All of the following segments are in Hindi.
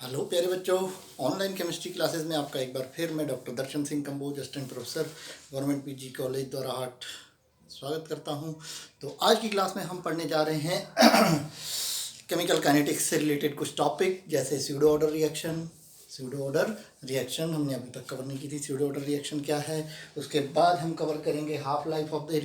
हेलो प्यारे बच्चों, ऑनलाइन केमिस्ट्री क्लासेस में आपका एक बार फिर मैं doctor Darshan Singh Kamboj, assistant professor, government PG college Dwarahat स्वागत करता हूं। तो आज की क्लास में हम पढ़ने जा रहे हैं केमिकल काइनेटिक्स से रिलेटेड कुछ टॉपिक, जैसे स्यूडो ऑर्डर रिएक्शन हमने अभी तक कवर नहीं की थी। स्यूडो ऑर्डर रिएक्शन क्या है, उसके बाद हम कवर करेंगे half life of the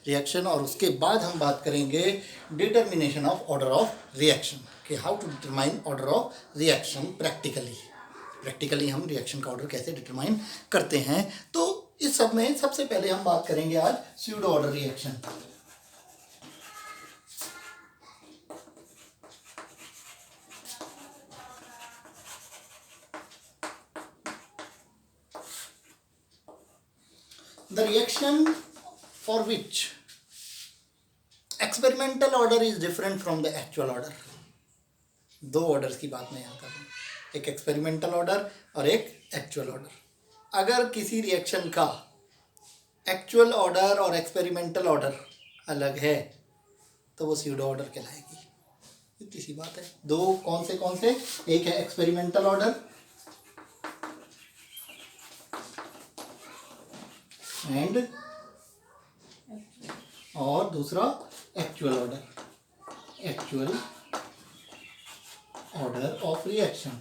reaction, और उसके बाद हम बात करेंगे determination of order of reaction, कि how to determine order of reaction practically हम रिएक्शन का ऑर्डर कैसे डिटरमाइन करते हैं। तो इस सब में सबसे पहले हम बात करेंगे आज pseudo order reaction. The reaction for which experimental order is different from the actual order. दो ऑर्डर्स की बात मैं यहाँ कर रहा हूँ, एक एक्सपेरिमेंटल ऑर्डर और एक एक्चुअल ऑर्डर। अगर किसी रिएक्शन का एक्चुअल ऑर्डर और एक्सपेरिमेंटल ऑर्डर अलग है तो वो स्यूडो ऑर्डर कहलाएगी। इतनी सी बात है। दो कौन से, एक है एक्सपेरिमेंटल ऑर्डर एंड और दूसरा actual order of reaction.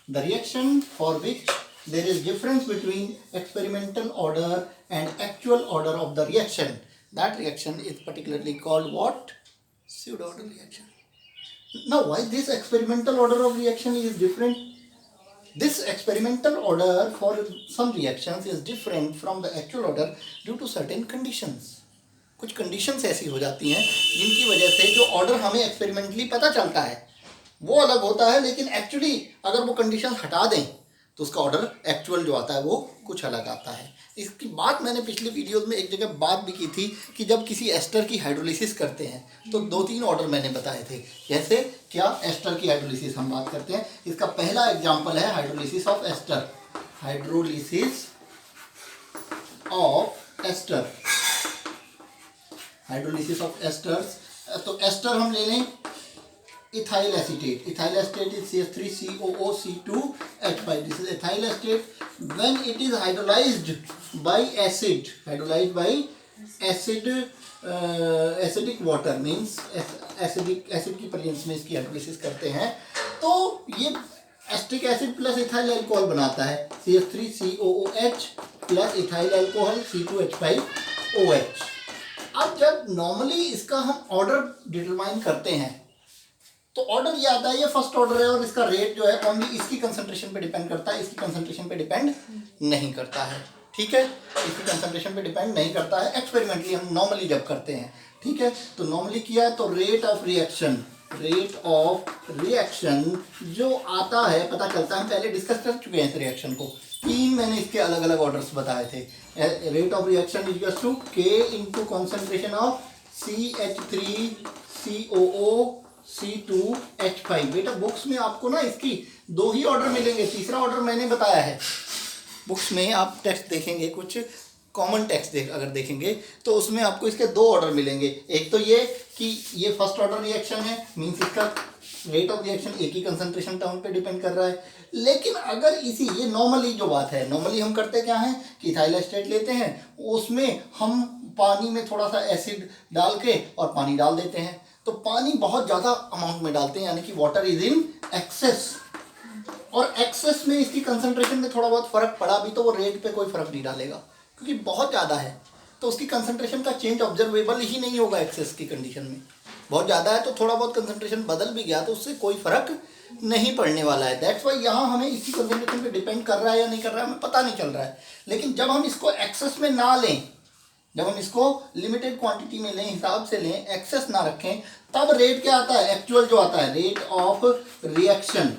The reaction for which there is difference between experimental order and actual order of the reaction, that reaction is particularly called what? Pseudo order reaction. Now why this experimental order of reaction is different? This experimental order for some reactions is different from the actual order due to certain conditions. कुछ कंडीशंस ऐसी हो जाती हैं जिनकी वजह से जो ऑर्डर हमें एक्सपेरिमेंटली पता चलता है वो अलग होता है, लेकिन एक्चुअली अगर वो कंडीशन हटा दें तो उसका ऑर्डर एक्चुअल जो आता है वो कुछ अलग आता है। इसकी बात मैंने पिछले वीडियोस में एक जगह बात भी की थी कि जब किसी एस्टर की हाइड्रोलिसिस करते हैं तो दो तीन ऑर्डर मैंने बताए थे। जैसे क्या, एस्टर की हाइड्रोलिसिस हम बात करते हैं, इसका पहला एग्जाम्पल है hydrolysis of ester. Hydrolysis of esters. तो एस्टर हम ले लें ethyl acetate is CH3COOC2H5. This is ethyl acetate. When it is hydrolyzed by acid, acidic water means acid की प्रेजेंस में इसकी हाइड्रोलिसिस करते हैं तो ये acetic acid plus ethyl alcohol बनाता है CH3COOH plus ethyl alcohol C2H5OH। अब जब नॉर्मली इसका हम ऑर्डर डिटरमाइन करते हैं तो ऑर्डर ये आता है, ये फर्स्ट ऑर्डर है और इसका रेट जो है ओनली इसकी कंसंट्रेशन पे डिपेंड करता है, इसकी कंसंट्रेशन पे डिपेंड नहीं करता है। ठीक है, इसकी कंसंट्रेशन पे डिपेंड नहीं करता है एक्सपेरिमेंटली हम नॉर्मली जब करते हैं। ठीक है, तो नॉर्मली किया तो रेट ऑफ रिएक्शन जो आता है पता चलता है। हम पहले डिस्कस कर चुके हैं इस रिएक्शन को, तीन मैंने इसके अलग अलग ऑर्डर्स बताए थे। Rate of reaction is equal to K into concentration of CH3COO C2H5। बेटा बुक्स में आपको ना इसकी दो ही ऑर्डर मिलेंगे, तीसरा ऑर्डर मैंने बताया है। बुक्स में आप टेक्स्ट देखेंगे, कुछ कॉमन टेक्स्ट अगर देखेंगे तो उसमें आपको इसके दो ऑर्डर मिलेंगे। एक तो ये कि ये फर्स्ट ऑर्डर रिएक्शन है, मीन्स इसका रेट ऑफ रिएक्शन एक ही कंसंट्रेशन टर्म पे डिपेंड कर रहा है। लेकिन अगर ये नॉर्मली जो बात है, नॉर्मली हम करते क्या हैं कि इथाइल एस्टेट लेते हैं, उसमें हम पानी में थोड़ा सा एसिड डाल के और पानी डाल देते हैं। तो पानी बहुत ज़्यादा अमाउंट में डालते हैं, यानी कि वाटर इज इन एक्सेस, और एक्सेस में इसकी कंसंट्रेशन में थोड़ा बहुत फर्क पड़ा भी तो वो रेट पे कोई फर्क नहीं डालेगा, क्योंकि बहुत ज़्यादा है तो उसकी कंसंट्रेशन का चेंज ऑब्जर्वेबल ही नहीं होगा। एक्सेस की कंडीशन में बहुत ज़्यादा है तो थोड़ा बहुत कंसंट्रेशन बदल भी गया तो उससे कोई फर्क नहीं पड़ने वाला है। दैट्स वाई यहाँ हमें इसकी कंसंट्रेशन पे डिपेंड कर रहा है या नहीं कर रहा है हमें पता नहीं चल रहा है। लेकिन जब हम इसको एक्सेस में ना लें, जब हम इसको लिमिटेड क्वांटिटी में लें, हिसाब से लें, एक्सेस ना रखें, तब रेट क्या आता है, एक्चुअल जो आता है rate of reaction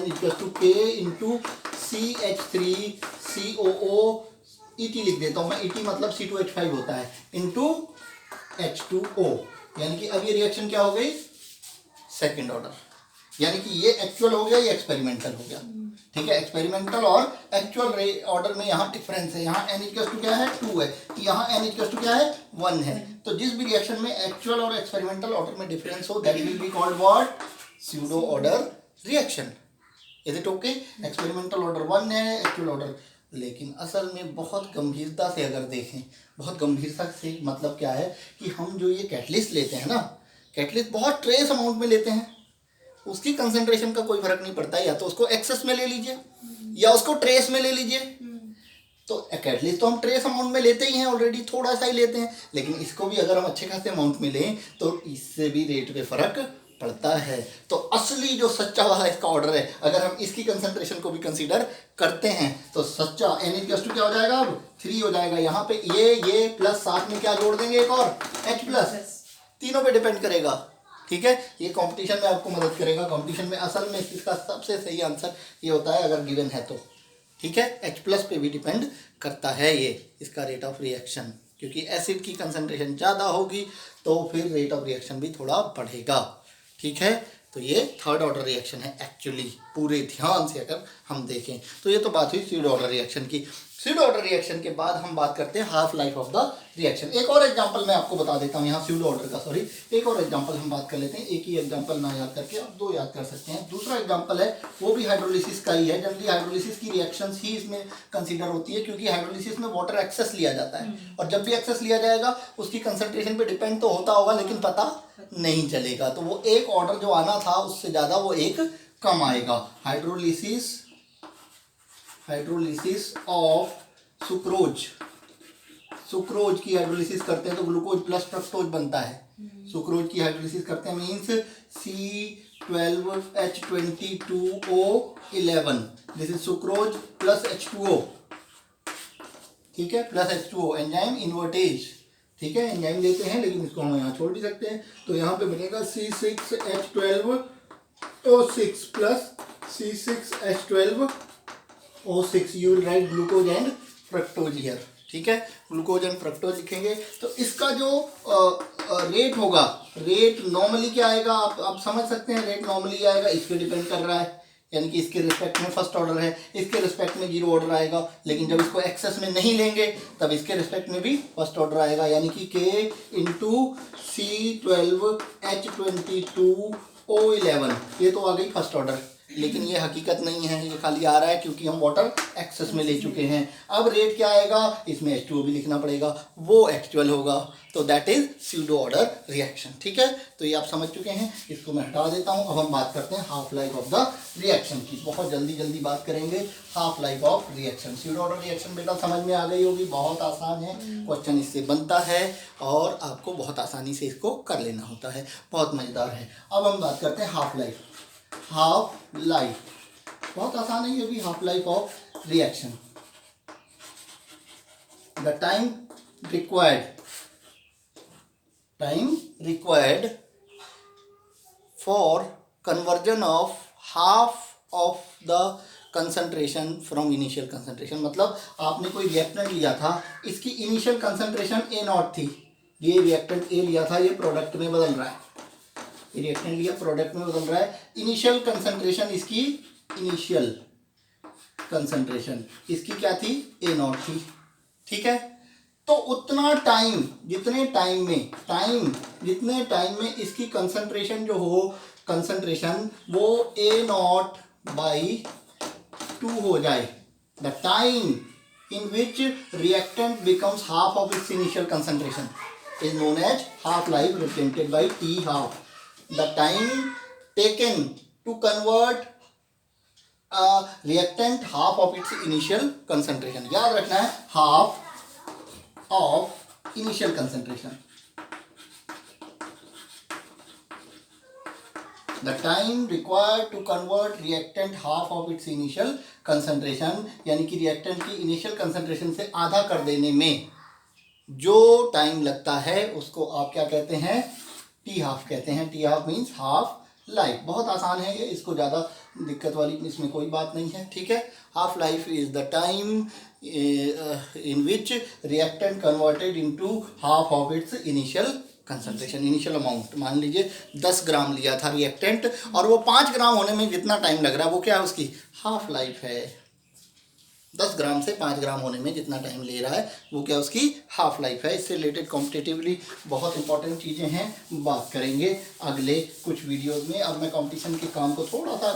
equal to K into CH3COO ET लिख देता हूँ मैं, ET मतलब C2H5 होता है, इंटू H2O। यानी कि अब ये रिएक्शन क्या हो गई, सेकेंड ऑर्डर। यानी कि ये एक्चुअल हो गया, ये एक्सपेरिमेंटल हो गया। ठीक है, एक्सपेरिमेंटल और एक्चुअल ऑर्डर में यहाँ डिफरेंस है। यहाँ n इक्वल्स टू क्या है 2 है, यहाँ n इक्वल्स टू क्या है 1 है। तो जिस भी रिएक्शन में एक्चुअल और एक्सपेरिमेंटल ऑर्डर में डिफरेंस हो, that will be called what, pseudo order reaction. Is it okay? Experimental order 1 है, एक्चुअल ऑर्डर। लेकिन असल में बहुत गंभीरता से अगर देखें, बहुत गंभीरता से मतलब क्या है कि हम जो ये कैटलिस्ट लेते हैं ना, कैटलिस्ट बहुत ट्रेस अमाउंट में लेते हैं, उसकी कंसंट्रेशन का कोई फर्क नहीं पड़ता है, या तो उसको एक्सेस में ले लीजिए या उसको ट्रेस में ले लीजिए। तो कैटलिस्ट तो हम ट्रेस अमाउंट में लेते ही हैं ऑलरेडी, थोड़ा सा ही लेते हैं, लेकिन इसको भी अगर हम अच्छे खासे अमाउंट में लें तो इससे भी रेट पे फर्क पड़ता है। तो असली जो सच्चा वाला इसका ऑर्डर है, अगर हम इसकी कंसंट्रेशन को भी कंसीडर करते हैं तो सच्चा n इक्वल्स टू क्या हो जाएगा, अब 3 हो जाएगा। यहाँ पे ये प्लस साथ में क्या जोड़ देंगे, एक और H प्लस, तीनों पे डिपेंड करेगा। ठीक है, ये कंपटीशन में आपको मदद करेगा। कंपटीशन में असल में इसका सबसे सही आंसर ये होता है अगर गिवन है तो। ठीक है, H प्लस पे भी डिपेंड करता है ये इसका रेट ऑफ रिएक्शन, क्योंकि एसिड की कंसंट्रेशन ज़्यादा होगी तो फिर रेट ऑफ रिएक्शन भी थोड़ा बढ़ेगा। ठीक है, तो ये थर्ड ऑर्डर रिएक्शन है एक्चुअली, पूरे ध्यान से अगर हम देखें तो। ये तो बात हुई स्यूडो ऑर्डर रिएक्शन की। स्यूडो ऑर्डर रिएक्शन के बाद हम बात करते हैं half life of the reaction. एक और एग्जांपल मैं आपको बता देता हूँ यहाँ स्यूडो ऑर्डर का, सॉरी, एक और एग्जांपल हम बात कर लेते हैं। एक ही एग्जांपल ना याद करके आप 2 याद कर सकते हैं। दूसरा एग्जांपल है वो भी हाइड्रोलिसिस का ही है। जनरली हाइड्रोलिसिस की रिएक्शंस ही इसमें कंसीडर होती है, क्योंकि हाइड्रोलिसिस में वाटर एक्सेस लिया जाता है, और जब भी एक्सेस लिया जाएगा उसकी कंसंट्रेशन पे डिपेंड तो होता होगा, लेकिन पता नहीं चलेगा। तो वो एक ऑर्डर जो आना था उससे ज़्यादा वो एक कम आएगा। हाइड्रोलिसिस ऑफ सुक्रोज, सुक्रोज की हाइड्रोलिसिस करते हैं तो ग्लूकोज प्लस फ्रक्टोज बनता है। सुक्रोज की हाइड्रोलिसिस करते हैं means C12H22O11, this is sucrose plus H2O। ठीक है, प्लस H2O, एंजाइम इन्वर्टेज। ठीक है, एंजाइम लेते हैं लेकिन इसको हम यहाँ छोड़ भी सकते हैं। तो यहाँ पे बनेगा C6H12O6 plus C6H12O6। You will write glucose and fructose here. ठीक है, ग्लूकोज एंड फ्रक्टोज लिखेंगे तो इसका जो रेट होगा, रेट नॉर्मली क्या आएगा, आप समझ सकते हैं। रेट नॉर्मली आएगा, इस पे डिपेंड कर रहा है, यानी कि इसके रिस्पेक्ट में फर्स्ट ऑर्डर है, इसके रिस्पेक्ट में 0 ऑर्डर आएगा। लेकिन जब इसको एक्सेस में नहीं लेंगे तब इसके रिस्पेक्ट में भी फर्स्ट ऑर्डर आएगा, यानी कि K इंटू C12H22O11, ये तो आ गई फर्स्ट ऑर्डर। लेकिन ये हकीकत नहीं है, ये खाली आ रहा है क्योंकि हम वाटर एक्सेस में ले चुके हैं। अब रेट क्या आएगा, इसमें H2O भी लिखना पड़ेगा, वो एक्चुअल होगा। तो that is pseudo order reaction. ठीक है, तो ये आप समझ चुके हैं, इसको मैं हटा देता हूँ। अब हम बात करते हैं half life of the reaction की। बहुत जल्दी बात करेंगे half life of reaction. Pseudo order reaction बेटा समझ में आ गई होगी, बहुत आसान है, क्वेश्चन इससे बनता है और आपको बहुत आसानी से इसको कर लेना होता है, बहुत मज़ेदार है। अब हम बात करते हैं हाफ लाइफ। हाफ लाइफ बहुत आसान है ये भी, half life of reaction. The time required for conversion of half of the concentration from initial concentration. मतलब आपने कोई रिएक्टेंट लिया था, इसकी इनिशियल कंसंट्रेशन A0 थी, ये रिएक्टेंट A लिया था, ये प्रोडक्ट में बदल रहा है, रिएक्टेंट लिया प्रोडक्ट में बदल रहा है। इनिशियल कंसंट्रेशन इसकी, इनिशियल कंसंट्रेशन इसकी क्या थी, A0 थी। ठीक है, तो उतना टाइम, जितने टाइम में इसकी कंसंट्रेशन जो हो, कंसंट्रेशन वो A0/2 हो जाए। The time in which reactant becomes half of its initial concentration is known as half life, represented by T half। The time taken to convert a reactant half of its initial concentration, याद रखना है half of initial concentration। The time required to convert reactant half of its initial concentration, यानी कि reactant की initial concentration से आधा कर देने में जो टाइम लगता है उसको आप क्या कहते हैं, T हाफ कहते हैं। T half means half life. बहुत आसान है ये, इसको ज़्यादा दिक्कत वाली इसमें कोई बात नहीं है। ठीक है, half life is the time in which reactant converted into half of its initial concentration, initial amount मान लीजिए 10 ग्राम लिया था रिएक्टेंट और वो 5 ग्राम होने में जितना टाइम लग रहा है वो क्या है, उसकी हाफ लाइफ है। 10 ग्राम से 5 ग्राम होने में जितना टाइम ले रहा है वो क्या उसकी हाफ लाइफ है। इससे रिलेटेड कॉम्पिटिटिवली बहुत इंपॉर्टेंट चीज़ें हैं, बात करेंगे अगले कुछ वीडियोस में। अब मैं कंपटीशन के काम को थोड़ा सा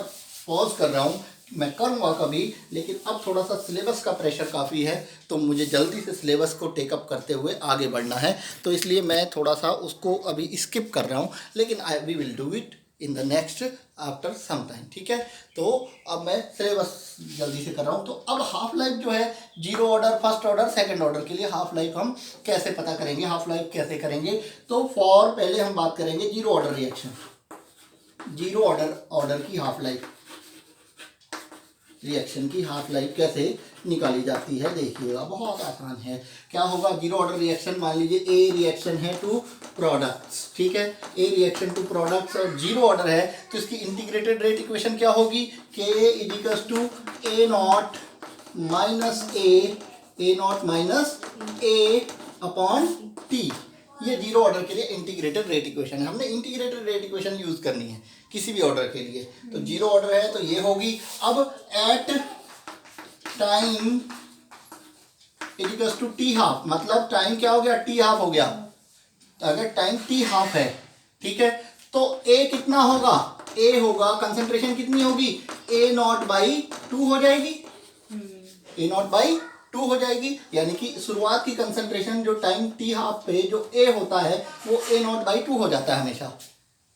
पॉज कर रहा हूँ, मैं करूँगा कभी, लेकिन अब थोड़ा सा सिलेबस का प्रेशर काफ़ी है तो मुझे जल्दी से सिलेबस को टेकअप करते हुए आगे बढ़ना है, तो इसलिए मैं थोड़ा सा उसको अभी स्किप कर रहा हूँ, लेकिन we will do it in the next after some time, ठीक है। तो अब मैं सिलेबस जल्दी से कर रहा हूँ। तो अब हाफ लाइफ जो है zero order, first order, second order के लिए हाफ लाइफ हम कैसे पता करेंगे, हाफ लाइफ कैसे करेंगे, तो पहले हम बात करेंगे zero order reaction, zero order की हाफ लाइफ, रिएक्शन की हाफ लाइफ कैसे निकाली जाती है देखिएगा, बहुत आसान है। क्या होगा, जीरो ऑर्डर रिएक्शन, मान लीजिए ए रिएक्शन है टू प्रोडक्ट्स, ठीक है, ए रिएक्शन टू प्रोडक्ट्स और जीरो ऑर्डर है तो इसकी इंटीग्रेटेड रेट इक्वेशन क्या होगी, k equals to a not minus a upon t. ये जीरो ऑर्डर के लिए इंटीग्रेटेड रेट इक्वेशन है, हमने इंटीग्रेटेड रेट इक्वेशन यूज करनी है किसी भी ऑर्डर के लिए। तो जीरो ऑर्डर है तो ये होगी। अब at time equals to t half, मतलब टाइम क्या हो गया, टी हाफ हो गया। तो अगर टाइम टी हाफ है, ठीक है, तो ए कितना होगा, ए होगा, कंसंट्रेशन कितनी होगी, ए नॉट बाई 2 हो जाएगी, ए नॉट बाई 2 हो जाएगी, यानी कि शुरुआत की कंसंट्रेशन जो टाइम टी हाफ पे जो ए होता है वो ए नॉट बाई 2 हो जाता है, हमेशा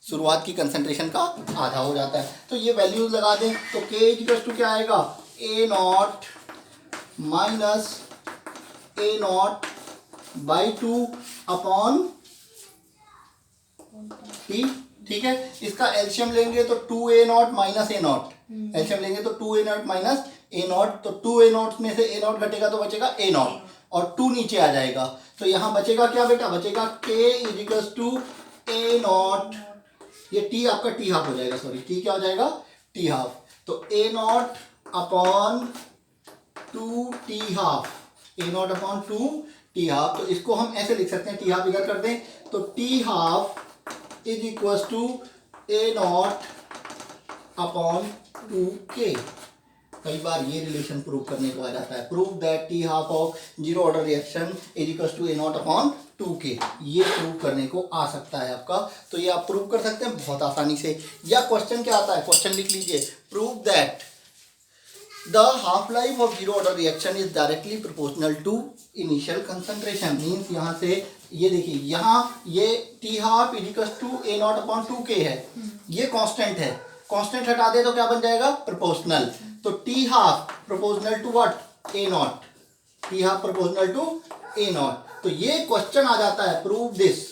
शुरुआत की कंसंट्रेशन का आधा हो जाता है। तो ये वैल्यूज लगा दें तो के इक्वल्स टू क्या आएगा, A not minus A not by 2 upon T, ठीक है। इसका एलसीएम लेंगे तो 2 A not minus A not, LCM लेंगे तो 2 A not minus A not, तो 2 ए नॉट में से ए नॉट घटेगा तो बचेगा ए नॉट और 2 नीचे आ जाएगा, तो यहाँ बचेगा क्या बेटा, बचेगा के इक्वल्स टू ए नॉट, ये टी आपका टी हाफ हो जाएगा, सॉरी टी क्या हो जाएगा, टी हाफ, तो A not upon 2 T half, A not upon 2 T half. तो इसको हम ऐसे लिख सकते हैं, टी हाफ इधर कर दें तो T half is equal to a not upon 2k। कई बार ये रिलेशन प्रूव करने को आ जाता है, prove that t half of zero order reaction is equal to a not upon 2k, ये प्रूव करने को आ सकता है आपका। तो ये आप प्रूव कर सकते हैं बहुत आसानी से। या क्वेश्चन क्या आता है, क्वेश्चन लिख लीजिए, prove that the half life of zero order reaction is directly proportional to initial concentration. Means यहाँ से ये देखिए, यहाँ ये t half is equal to a not upon 2k है, ये कांस्टेंट है, कांस्टेंट हटा दे तो क्या बन जाएगा, प्रोपोर्शनल। तो T half proportional to what, a not, T half proportional to a not. तो ये क्वेश्चन आ जाता है, प्रूव दिस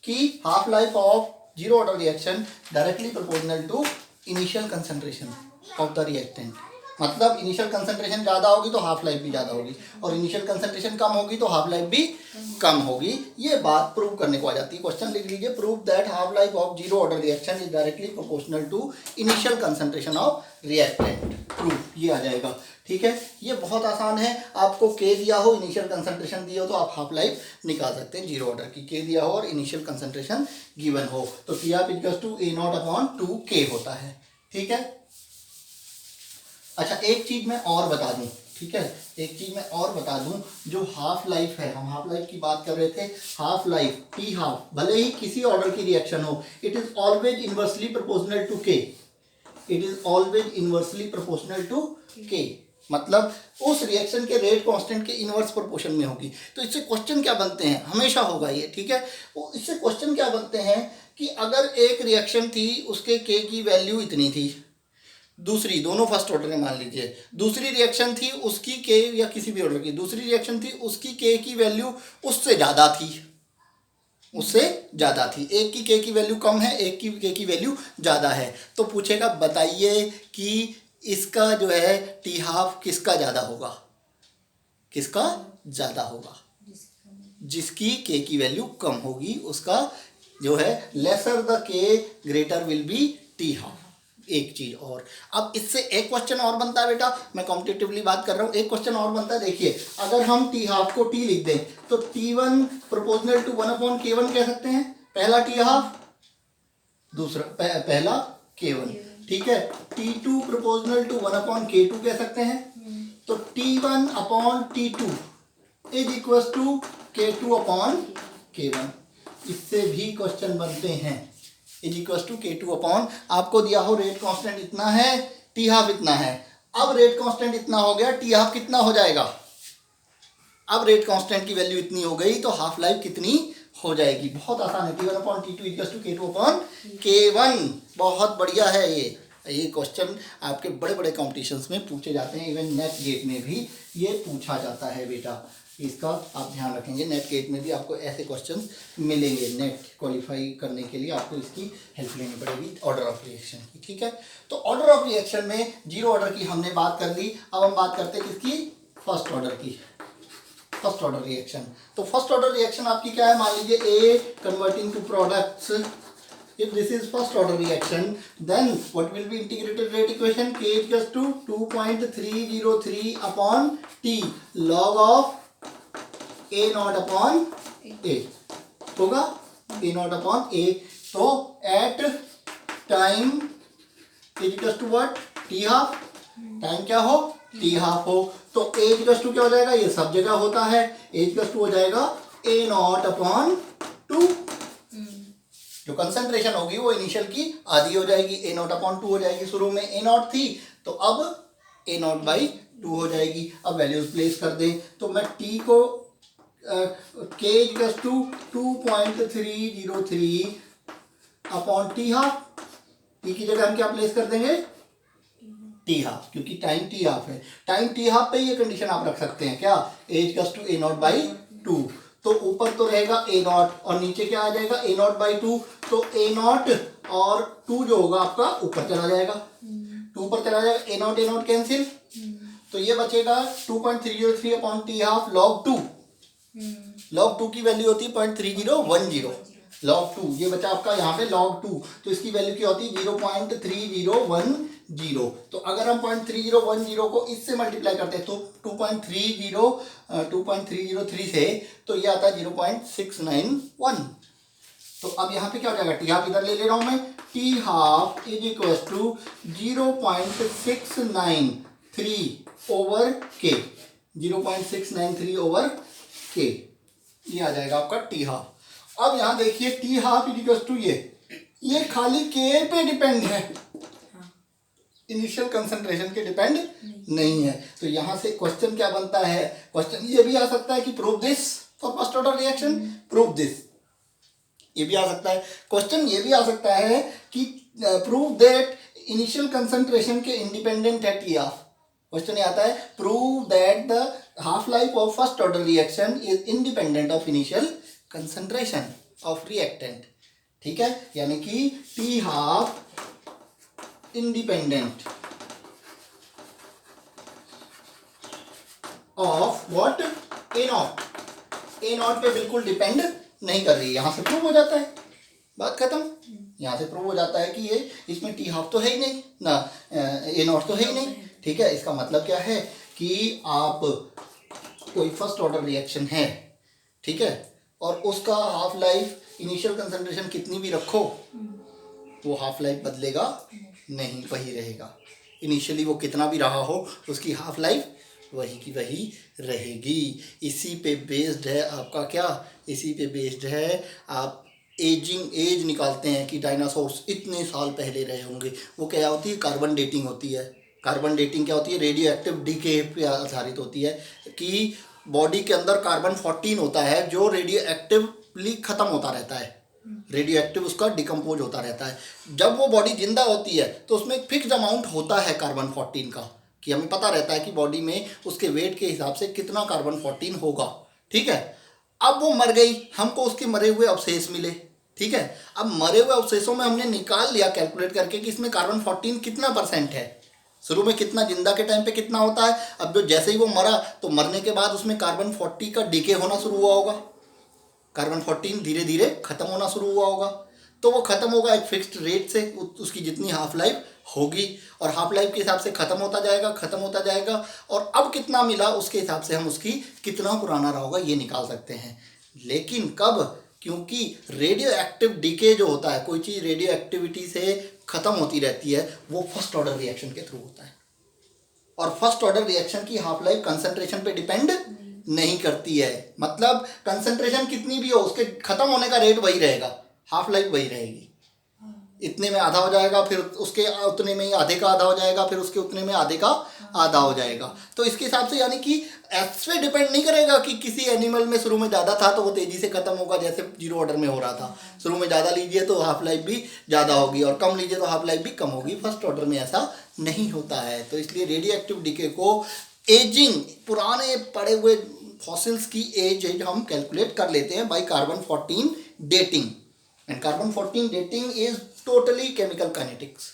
कि half life of zero order reaction directly proportional to initial concentration of the reactant. मतलब इनिशियल कंसंट्रेशन ज़्यादा होगी तो हाफ लाइफ भी ज़्यादा होगी और इनिशियल कंसंट्रेशन कम होगी तो हाफ लाइफ भी कम होगी। ये बात प्रूव करने को आ जाती है। क्वेश्चन लिख लीजिए, prove that half life of zero order reaction is directly proportional to initial concentration of reactant. Proof ये आ जाएगा, ठीक है। ये बहुत आसान है, आपको के दिया हो, इनिशियल कंसंट्रेशन दिया हो तो आप हाफ लाइफ निकाल सकते हैं जीरो ऑर्डर की। के दिया हो और इनिशियल कंसंट्रेशन गिवन हो तो T half equals to a not upon 2k होता है, ठीक है। अच्छा, एक चीज मैं और बता दूं, ठीक है, एक चीज मैं और बता दूं, जो हाफ लाइफ है, हम हाफ लाइफ की बात कर रहे थे, हाफ लाइफ टी हाफ भले ही किसी ऑर्डर की रिएक्शन हो, it is always inversely proportional to K, it is always inversely proportional to K, मतलब उस रिएक्शन के रेट कांस्टेंट के इनवर्स प्रोपोर्शन में होगी। तो इससे क्वेश्चन क्या बनते हैं, हमेशा होगा ये, ठीक है। इससे क्वेश्चन क्या बनते हैं कि अगर एक रिएक्शन थी उसके के की वैल्यू इतनी थी, दूसरी, दोनों फर्स्ट ऑर्डर में मान लीजिए, दूसरी रिएक्शन थी उसकी के, या किसी भी ऑर्डर की दूसरी रिएक्शन थी उसकी के की वैल्यू उससे ज़्यादा थी, उससे ज़्यादा थी, एक की के की वैल्यू कम है, एक की के की वैल्यू ज़्यादा है, तो पूछेगा बताइए कि इसका जो है टी हाफ किसका ज़्यादा होगा, किसका ज़्यादा होगा, जिसकी के की वैल्यू कम होगी उसका जो है लेसर द के greater will be T half, एक चीज और, अब इससे एक क्वेश्चन और बनता है बेटा, मैं कॉम्पिटिटिवली बात कर रहा हूँ, एक क्वेश्चन और बनता है। देखिए अगर हम टी हाफ को टी लिख दें तो T1 प्रोपोर्शनल टू 1/K1 कह सकते हैं, पहला टी हाफ, दूसरा पहला K1, ठीक है। T2 प्रोपोर्शनल टू 1/K2 कह सकते हैं, तो T1/T2 is equal to K2/K1। इससे भी क्वेश्चन बनते हैं, इज इक्वल टू K2 आपको दिया हो रेट कांस्टेंट इतना है, टी हाफ इतना है। अब रेट कांस्टेंट इतना हो गया, टी हाफ कितना हो जाएगा, अब रेट कांस्टेंट की वैल्यू इतनी हो गई तो हाफ लाइफ कितनी हो जाएगी। बहुत आसान है, T1/T2 इक्वल टू K2/K1। बहुत बढ़िया है ये क्वेश्चन आपके बड़े बड़े कॉम्पिटिशन्स में पूछे जाते हैं, इवन नेट गेट में भी ये पूछा जाता है बेटा, इसका आप ध्यान रखेंगे। नेट गेट में भी आपको ऐसे क्वेश्चन मिलेंगे, नेट क्वालिफाई करने के लिए आपको इसकी हेल्प लेनी पड़ेगी ऑर्डर ऑफ रिएक्शन की, ठीक है। तो ऑर्डर ऑफ रिएक्शन में जीरो ऑर्डर की हमने बात कर ली, अब हम बात करते हैं किसकी, फर्स्ट ऑर्डर की, फर्स्ट ऑर्डर रिएक्शन। तो फर्स्ट ऑर्डर रिएक्शन आपकी क्या है, मान लीजिए A converting to products, if this is first order reaction then what will be integrated rate equation, K equals to 2.303 upon T log of A naught upon A होगा, A naught upon A। तो at time K equals to what, T half, time क्या हो, T half हो, तो A equals to क्या हो जाएगा, ये सब जगह होता है, A equals to हो जाएगा A naught upon 2, जो कंसंट्रेशन होगी वो इनिशियल की आधी हो जाएगी, A naught upon 2 हो जाएगी, शुरू में A naught थी तो अब A naught by 2 हो जाएगी। अब वैल्यूज प्लेस कर दें तो मैं T को K equals to 2.303 upon T half, T की जगह हम क्या प्लेस कर देंगे, T हाफ, क्योंकि टाइम T हाफ है, टाइम T हाफ पे ये कंडीशन आप रख सकते हैं क्या, A equals to A naught by 2, तो ऊपर तो रहेगा A naught और नीचे क्या आ जाएगा A naught by 2, तो A naught और 2 जो होगा आपका ऊपर चला जाएगा, 2 ऊपर चला जाएगा, A naught कैंसिल, तो ये बचेगा 2.303 upon T half log 2, log 2 की वैल्यू होती है 0.3010, log 2 ये बचा आपका यहाँ पे log 2, तो इसकी वैल्यू क्या होती है 0.3010। तो अगर हम 0.3010 को इससे मल्टीप्लाई करते हैं तो 2.303 से तो ये आता है 0.691। तो अब यहाँ पे क्या हो जाएगा, टी हाफ इधर ले रहा हूँ मैं, t half is equal to 0.693 over k, 0.693 over के, ये आ जाएगा आपका टी हाफ। अब यहाँ देखिए t half is equal to ये खाली के पे डिपेंड है, इनिशियल कंसंट्रेशन के डिपेंड नहीं है। तो यहाँ से क्वेश्चन क्या बनता है, क्वेश्चन ये भी आ सकता है कि prove this for first order reaction, prove this, ये भी आ सकता है। क्वेश्चन ये भी आ सकता है कि प्रूव दैट इनिशियल कंसंट्रेशन के इंडिपेंडेंट है टी हाफ, क्वेश्चन ये आता है prove that the half life of first order reaction is independent of initial concentration of reactant, ठीक है, यानी कि T half independent of what, a not, A not पे बिल्कुल डिपेंड नहीं कर रही है, यहां से प्रूव हो जाता है, बात खत्म। यहां से प्रूव हो जाता है कि ये इसमें टी हाफ तो है ही नहीं ना, ए नॉट तो है ही नहीं, ठीक है। इसका मतलब क्या है कि आप कोई फर्स्ट ऑर्डर रिएक्शन है, ठीक है, और उसका हाफ लाइफ इनिशियल कंसंट्रेशन कितनी भी रखो वो हाफ लाइफ बदलेगा नहीं, वही रहेगा, इनिशियली वो कितना भी रहा हो उसकी हाफ लाइफ वही की वही रहेगी। इसी पे बेस्ड है आपका क्या, इसी पे बेस्ड है आप एज निकालते हैं कि डायनासोर्स इतने साल पहले रहे होंगे। वो क्या होती है, कार्बन डेटिंग होती है। कार्बन डेटिंग क्या होती है, रेडियो एक्टिव डीके पे आधारित होती है कि बॉडी के अंदर कार्बन 14 होता है जो रेडियो एक्टिवली ख़त्म होता रहता है, रेडियो एक्टिव उसका डिकम्पोज होता रहता है। जब वो बॉडी जिंदा होती है तो उसमें एक फिक्स अमाउंट होता है कार्बन 14 का, कि हमें पता रहता है कि बॉडी में उसके वेट के हिसाब से कितना कार्बन 14 होगा, ठीक है। अब वो मर गई, हमको उसके मरे हुए अवशेष मिले, ठीक है। अब मरे हुए अवशेषों में हमने निकाल लिया कैलकुलेट करके कि इसमें कार्बन 14 कितना % है, शुरू में कितना, जिंदा के टाइम पे कितना होता है। अब जो जैसे ही वो मरा तो मरने के बाद उसमें कार्बन 40 का डीके होना शुरू हुआ होगा, कार्बन 14 धीरे धीरे खत्म होना शुरू हुआ होगा। तो वो ख़त्म होगा एक फिक्स्ड रेट से, उसकी जितनी हाफ लाइफ होगी और हाफ लाइफ के हिसाब से ख़त्म होता जाएगा और अब कितना मिला उसके हिसाब से हम उसकी कितना पुराना रहा होगा ये निकाल सकते हैं। लेकिन कब? क्योंकि रेडियो एक्टिव डीके जो होता है, कोई चीज़ रेडियो एक्टिविटी से ख़त्म होती रहती है, वो फर्स्ट ऑर्डर रिएक्शन के थ्रू होता है और फर्स्ट ऑर्डर रिएक्शन की हाफ लाइफ कंसंट्रेशन पे डिपेंड नहीं करती है। मतलब कंसंट्रेशन कितनी भी हो उसके ख़त्म होने का रेट वही रहेगा, हाफ लाइफ वही रहेगी। इतने में आधा हो जाएगा, फिर उसके उतने में ही आधे का आधा हो जाएगा, फिर उसके उतने में आधे का आधा हो जाएगा। तो इसके हिसाब से यानी कि एक्स पे डिपेंड नहीं करेगा कि किसी एनिमल में शुरू में ज़्यादा था तो वो तेज़ी से ख़त्म होगा, जैसे जीरो ऑर्डर में हो रहा था। शुरू में ज़्यादा लीजिए तो हाफ लाइफ भी ज़्यादा होगी और कम लीजिए तो हाफ लाइफ भी कम होगी। फर्स्ट ऑर्डर में ऐसा नहीं होता है। तो इसलिए रेडियो एक्टिव डीके को एजिंग, पुराने पड़े हुए फॉसिल्स की एज हम कैलकुलेट कर लेते हैं by carbon 14 dating. And carbon 14 dating is totally chemical kinetics,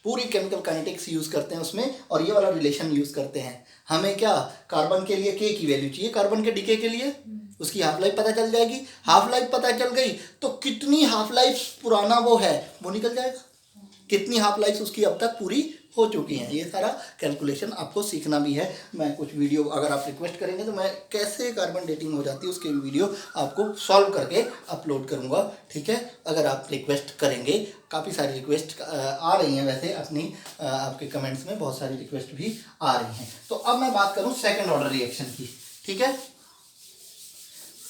पूरी केमिकल काइनेटिक्स यूज़ करते हैं उसमें और ये वाला रिलेशन यूज़ करते हैं। हमें क्या, कार्बन के लिए के की वैल्यू चाहिए, कार्बन के डीके के लिए उसकी हाफ लाइफ पता चल जाएगी। हाफ लाइफ पता चल गई तो कितनी हाफ लाइफ पुराना वो है वो निकल जाएगा, कितनी हाफ लाइफ उसकी अब तक पूरी हो चुकी हैं। ये सारा कैलकुलेशन आपको सीखना भी है। मैं कुछ वीडियो अगर आप रिक्वेस्ट करेंगे तो मैं कैसे कार्बन डेटिंग हो जाती है उसके वीडियो आपको सॉल्व करके अपलोड करूँगा, ठीक है, अगर आप रिक्वेस्ट करेंगे। काफ़ी सारी रिक्वेस्ट आ रही हैं वैसे अपनी आपके कमेंट्स में बहुत सारी रिक्वेस्ट भी आ रही हैं। तो अब मैं बात करूँ सेकेंड ऑर्डर रिएक्शन की, ठीक है,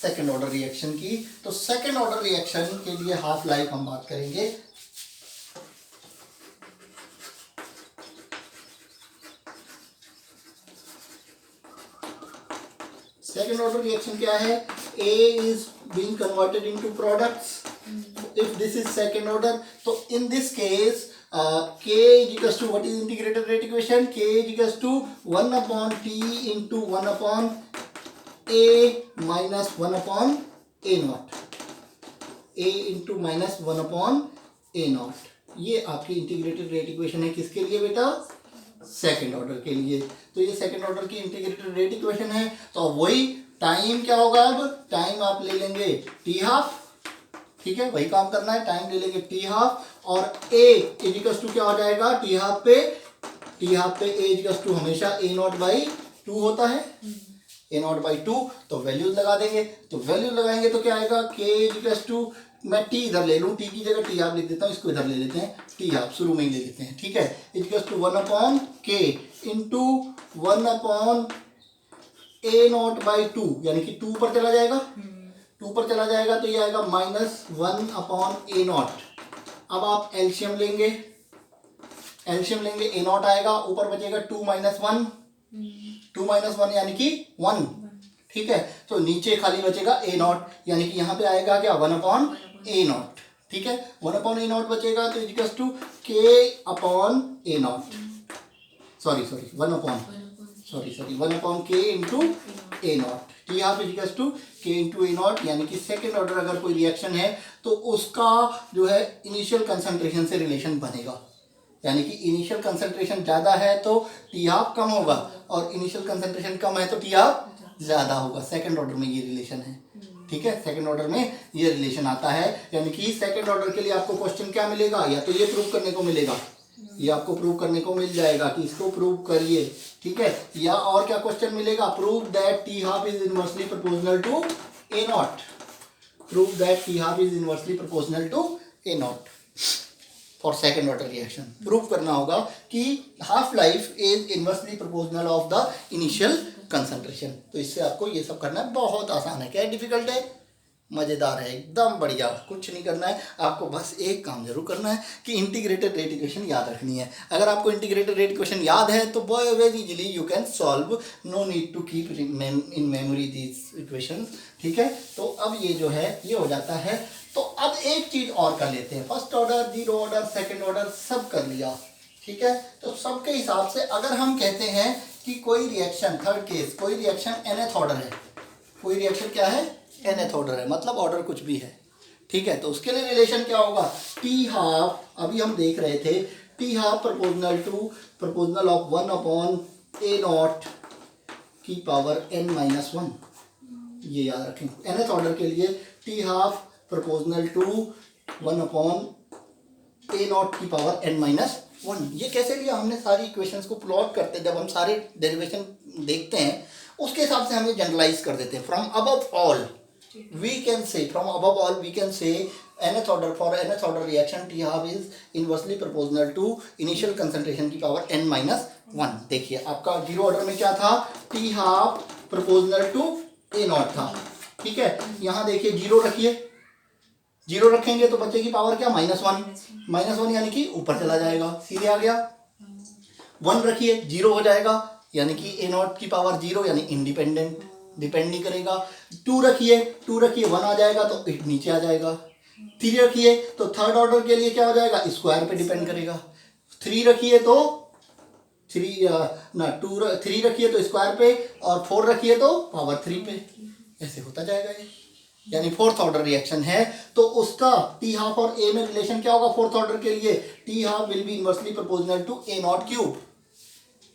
सेकेंड ऑर्डर रिएक्शन की। तो सेकेंड ऑर्डर रिएक्शन के लिए हाफ लाइफ हम बात करेंगे। सेकेंड ऑर्डर रिएक्शन क्या है? A is being converted into products. If this is second order, so in this case K is equals to what is integrated rate equation? K is equals to 1 upon T into 1 upon A minus 1 upon A naught. A into minus 1 upon A naught. ये आपकी इंटीग्रेटेड रेट इक्वेशन है किसके लिए बेटा? सेकेंड ऑर्डर के लिए। तो ये सेकेंड ऑर्डर की इंटीग्रेटेड रेट इक्वेशन है। तो वही टाइम क्या होगा, अब टाइम आप ले लेंगे टी हाफ, ठीक है, वही काम करना है, टाइम ले लेंगे टी हाफ और ए इजिकल्स टू क्या हो जाएगा, टी हाफ पे ए इजिकल्स टू हमेशा ए नॉट बाई 2 होता है, ए नॉट बाई 2। तो वैल्यूज लगा देंगे, तो वैल्यूज लगाएंगे तो क्या आएगा, के इजिकल्स टू, मैं टी इधर ले लूँ, टी की जगह टी हाफ लिख देता हूँ, इसको इधर ले लेते हैं, टी हाफ शुरू में ही ले लेते हैं, ठीक है, equals to 1 upon K into 1 upon A not by 2, यानी कि 2 पर चला जाएगा, 2 पर चला जाएगा तो ये आएगा -1 अपॉन ए नॉट। अब आप एलसीएम लेंगे, ए नॉट आएगा, ऊपर बचेगा 2 - 1, 2 - 1 यानी कि 1, ठीक है, तो नीचे खाली बचेगा ए नॉट, यानी कि यहाँ पे आएगा क्या, 1 अपॉन ए नॉट, ठीक है, 1 अपॉन ए नॉट बचेगा तो equals to K upon A not, sorry 1 upon K into A not, T half equals to K into A not, यानी कि सेकेंड ऑर्डर अगर कोई रिएक्शन है तो उसका जो है इनिशियल कंसंट्रेशन से रिलेशन बनेगा, यानी कि इनिशियल कंसंट्रेशन ज़्यादा है तो टी हाफ कम होगा और इनिशियल कंसंट्रेशन कम है तो टी हाफ ज़्यादा होगा। सेकंड ऑर्डर में ये रिलेशन है, ठीक है, सेकंड ऑर्डर में ये रिलेशन आता है, यानी कि सेकंड ऑर्डर के लिए आपको क्वेश्चन क्या मिलेगा, या तो ये प्रूव करने को मिलेगा, ये आपको प्रूव करने को मिल जाएगा कि इसको प्रूव करिए, ठीक है, या और क्या क्वेश्चन मिलेगा, prove that t half is inversely proportional to a naught, prove that t half is inversely proportional to a naught for second order reaction. Prove करना होगा कि half life is inversely proportional of the initial concentration. तो इससे आपको ये सब करना है, बहुत आसान है, क्या डिफिकल्ट है, मज़ेदार है, एकदम बढ़िया, कुछ नहीं करना है आपको, बस एक काम जरूर करना है कि इंटीग्रेटेड रेट इक्वेशन याद रखनी है। अगर आपको इंटीग्रेटेड रेट इक्वेशन याद है तो very easily you can solve, no need to keep in memory these equation, ठीक है। तो अब ये जो है ये हो जाता है। तो अब एक चीज़ और कर लेते हैं, first order, zero order, second order सब कर लिया, ठीक है। तो सबके हिसाब से अगर हम कहते हैं कि कोई रिएक्शन, थर्ड केस, कोई रिएक्शन nth ऑर्डर है, कोई रिएक्शन क्या है, nth ऑर्डर है, मतलब ऑर्डर कुछ भी है, ठीक है, तो उसके लिए रिलेशन क्या होगा, टी हाफ, अभी हम देख रहे थे, t half proportional of 1 upon A naught की पावर n-1, ये याद रखें। nth ऑर्डर के लिए t half proportional to 1 upon A naught की पावर n माइनस 1। ये कैसे लिया हमने? सारी इक्वेशंस को प्लॉट करते जब हम सारे डेरिवेशन देखते हैं उसके हिसाब से हमें जनरलाइज कर देते हैं। From above all we can say, from above all we can say nth order, for nth order reaction T half is inversely proportional to initial concentration की पावर n minus 1। देखिए आपका जीरो ऑर्डर में क्या था? T half proportional to a not था, ठीक है। यहाँ देखिए जीरो रखिए, जीरो रखेंगे तो बच्चे की पावर क्या? -1। -1 यानी कि ऊपर चला जाएगा, सीधे आ गया। 1 रखिए, जीरो हो जाएगा, यानी कि ए नॉट की पावर 0 यानी इंडिपेंडेंट, डिपेंड नहीं करेगा। 2 रखिए, 1 आ जाएगा तो इट नीचे आ जाएगा। 3 रखिए तो थर्ड ऑर्डर के लिए क्या हो जाएगा? स्क्वायर पे डिपेंड करेगा। 3 रखिए तो 3 रखिए तो स्क्वायर पे, और 4 रखिए तो पावर 3 पे, ऐसे होता जाएगा ये। यानी फोर्थ ऑर्डर रिएक्शन है तो उसका टी हाफ और ए में रिलेशन क्या होगा? फोर्थ ऑर्डर के लिए t half will be inversely proportional to a naught cube.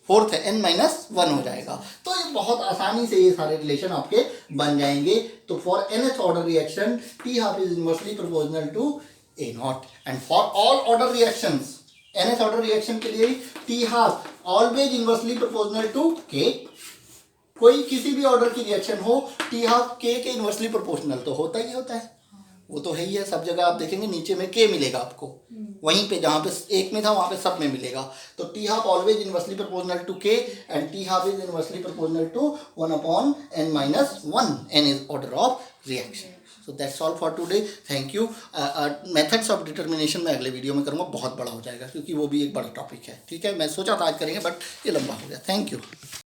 Fourth है n माइनस 1 हो जाएगा। तो ये बहुत आसानी से ये सारे रिलेशन आपके बन जाएंगे। तो for nth order reaction t half is inversely proportional to a naught, and for all order reactions nth order reaction के लिए t half always inversely proportional to k. कोई किसी भी ऑर्डर की रिएक्शन हो t half k inversely proportional तो होता ही होता है, वो तो है ही है। सब जगह आप देखेंगे नीचे में के मिलेगा आपको, वहीं पे जहाँ पे एक में था वहाँ पे सब में मिलेगा। तो T half always inversely proportional to K and T half is inversely proportional to 1 upon n minus 1। n is order of reaction. So that's all for today, thank you. Methods of determination में अगले वीडियो में करूँगा, बहुत बड़ा हो जाएगा क्योंकि वो भी एक बड़ा टॉपिक है, ठीक है। मैं सोचा था आज करेंगे बट ये लंबा हो गया। Thank you.